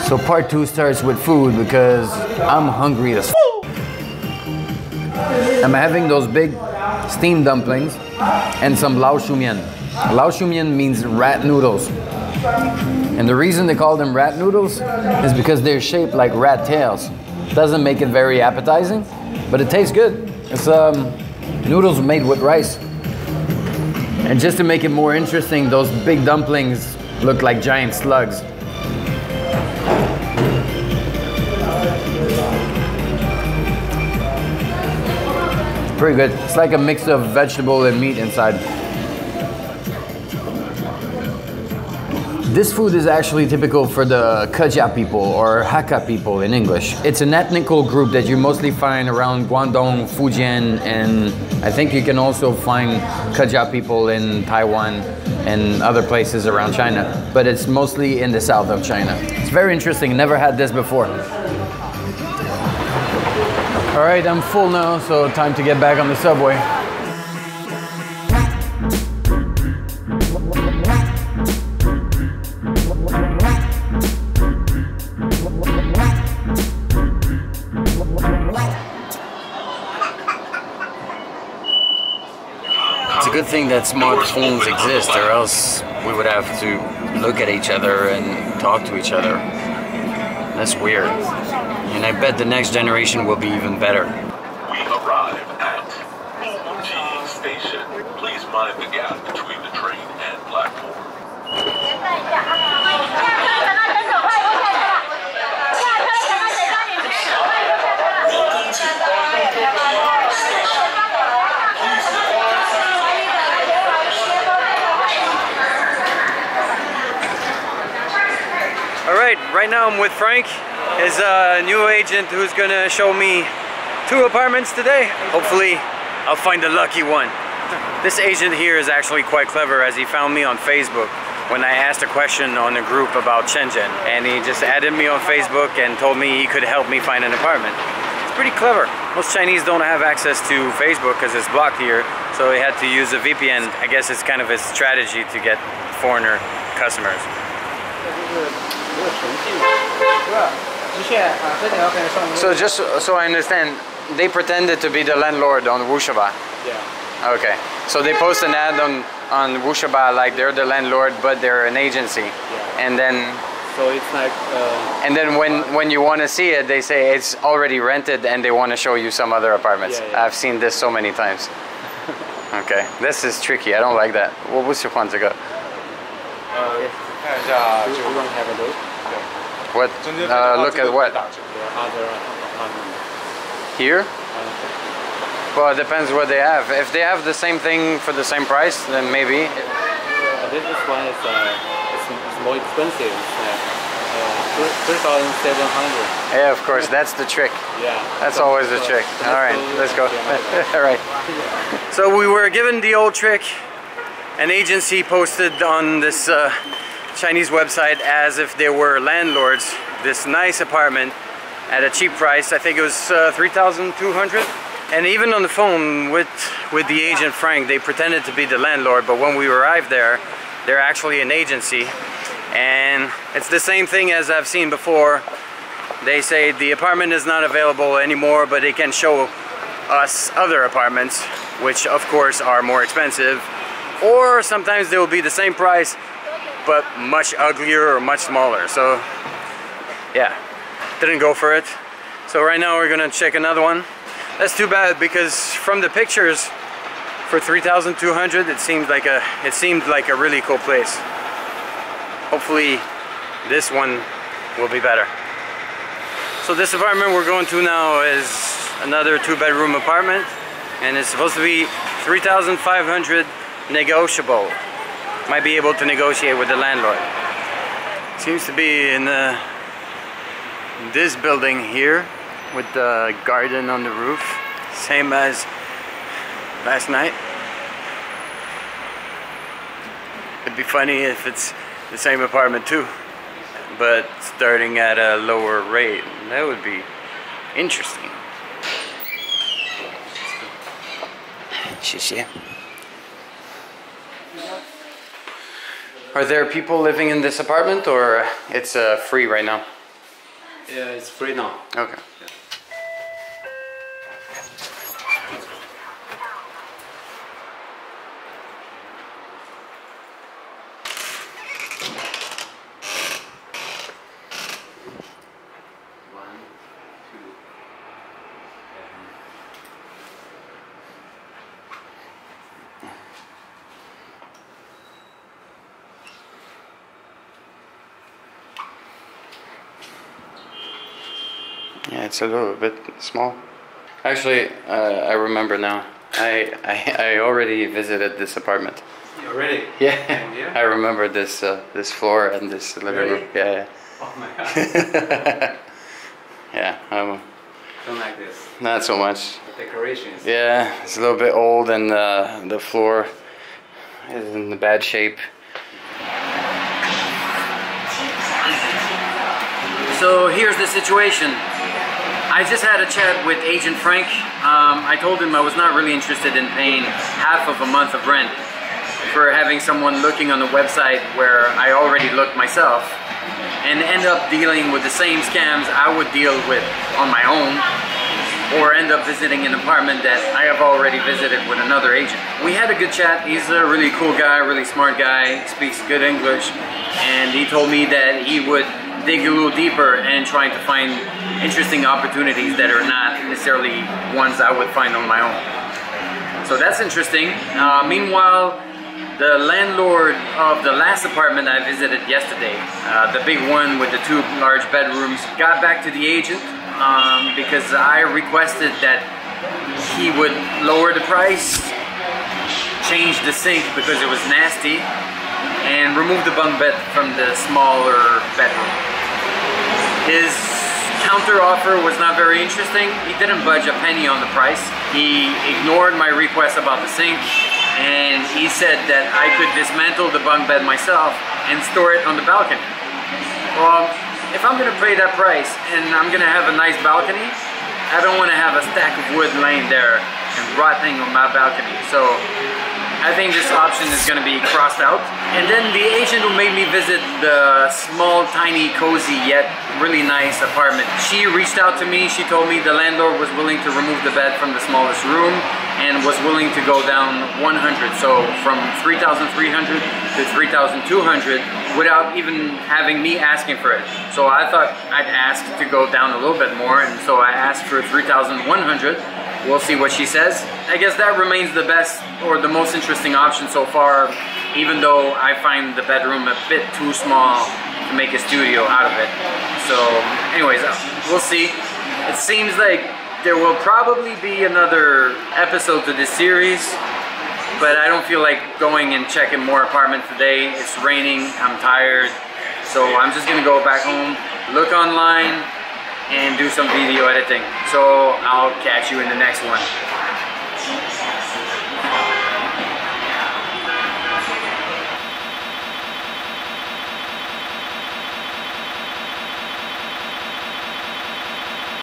So part 2 starts with food because I'm hungry as f. I'm having those big steamed dumplings and some lao shu mian. Lao shu mian means rat noodles. And the reason they call them rat noodles is because they're shaped like rat tails. Doesn't make it very appetizing, but it tastes good. It's noodles made with rice. And just to make it more interesting, those big dumplings look like giant slugs. It's pretty good. It's like a mix of vegetable and meat inside. This food is actually typical for the Kajia people or Hakka people in English. It's an ethnical group that you mostly find around Guangdong, Fujian, and I think you can also find Kajia people in Taiwan and other places around China. But it's mostly in the south of China. It's very interesting, never had this before. All right, I'm full now, so time to get back on the subway. It's a good thing that smartphones exist, or else we would have to look at each other and talk to each other. That's weird. And I bet the next generation will be even better. We arrive at Fuji Station. Please mind the gap between the train and platform. Alright, right now I'm with Frank, his new agent who's gonna show me 2 apartments today. Hopefully I'll find the lucky one. This agent here is actually quite clever, as he found me on Facebook when I asked a question on a group about Shenzhen, and he just added me on Facebook and told me he could help me find an apartment. It's pretty clever. Most Chinese don't have access to Facebook because it's blocked here, so he had to use a VPN. I guess it's kind of his strategy to get foreigner customers. So just so I understand, they pretended to be the landlord on Wushaba. Yeah. Okay. So they post an ad on Wushaba like they're the landlord, but they're an agency. Yeah. And then. So it's like. And then when you want to see it, they say it's already rented, and they want to show you some other apartments. Yeah, yeah. I've seen this so many times. Okay. This is tricky. I don't like that. What was your plan to go? You want to have a look? What? Look at what? The other apartment. Here? Well, it depends what they have. If they have the same thing for the same price, then maybe. This one is it's more expensive. It's 3,700. Yeah, of course. That's the trick. Yeah. That's always the trick. All right, let's go. All right. So we were given the old trick. An agency posted on this Chinese website as if they were landlords this nice apartment at a cheap price. I think it was 3,200. And even on the phone with the agent Frank, they pretended to be the landlord, but when we arrived there, they're actually an agency. And it's the same thing as I've seen before. They say the apartment is not available anymore, but they can show us other apartments, which of course are more expensive. Or sometimes they will be the same price, but much uglier or much smaller. So yeah, didn't go for it. So right now we're gonna check another one. That's too bad, because from the pictures, for 3,200, it seemed like a really cool place. Hopefully this one will be better. So this apartment we're going to now is another 2-bedroom apartment, and it's supposed to be 3,500 negotiable. Might be able to negotiate with the landlord. Seems to be in this building here with the garden on the roof, same as last night. It'd be funny if it's the same apartment too, but starting at a lower rate. That would be interesting. 谢谢. Are there people living in this apartment, or it's free right now? Yeah, it's free now. Okay. Yeah, it's a little bit small. Actually, I remember now. I already visited this apartment. Already? Yeah, Yeah? I remember this this floor and this living Really? room. Yeah, yeah. Oh my god. Yeah, Don't like this. not so much. The decorations. Yeah, it's a little bit old and the floor is in bad shape. So here's the situation. I just had a chat with Agent Frank. I told him I was not really interested in paying half of a month of rent for having someone looking on the website where I already looked myself and end up dealing with the same scams I would deal with on my own, or end up visiting an apartment that I have already visited with another agent. We had a good chat. He's a really cool guy, really smart guy, speaks good English, and he told me that he would dig a little deeper and trying to find interesting opportunities that are not necessarily ones I would find on my own. So that's interesting. Meanwhile, the landlord of the last apartment I visited yesterday, the big one with the 2 large bedrooms, got back to the agent because I requested that he would lower the price, change the sink because it was nasty, and remove the bunk bed from the smaller bedroom. His counter offer was not very interesting. He didn't budge a penny on the price. He ignored my request about the sink, and he said that I could dismantle the bunk bed myself and store it on the balcony. Well, if I'm gonna pay that price and I'm gonna have a nice balcony, I don't want to have a stack of wood laying there and rotting on my balcony. So I think this option is going to be crossed out. And then the agent who made me visit the small, tiny, cozy, yet really nice apartment, she reached out to me. She told me the landlord was willing to remove the bed from the smallest room and was willing to go down 100. So from 3,300 to 3,200 without even having me asking for it. So I thought I'd ask to go down a little bit more, and so I asked for 3,100. We'll see what she says. I guess that remains the best or the most interesting option so far, even though I find the bedroom a bit too small to make a studio out of it. So anyways, we'll see. It seems like there will probably be another episode to this series, but I don't feel like going and checking more apartments today. It's raining, I'm tired, so I'm just gonna go back home, look online, and do some video editing. So I'll catch you in the next one.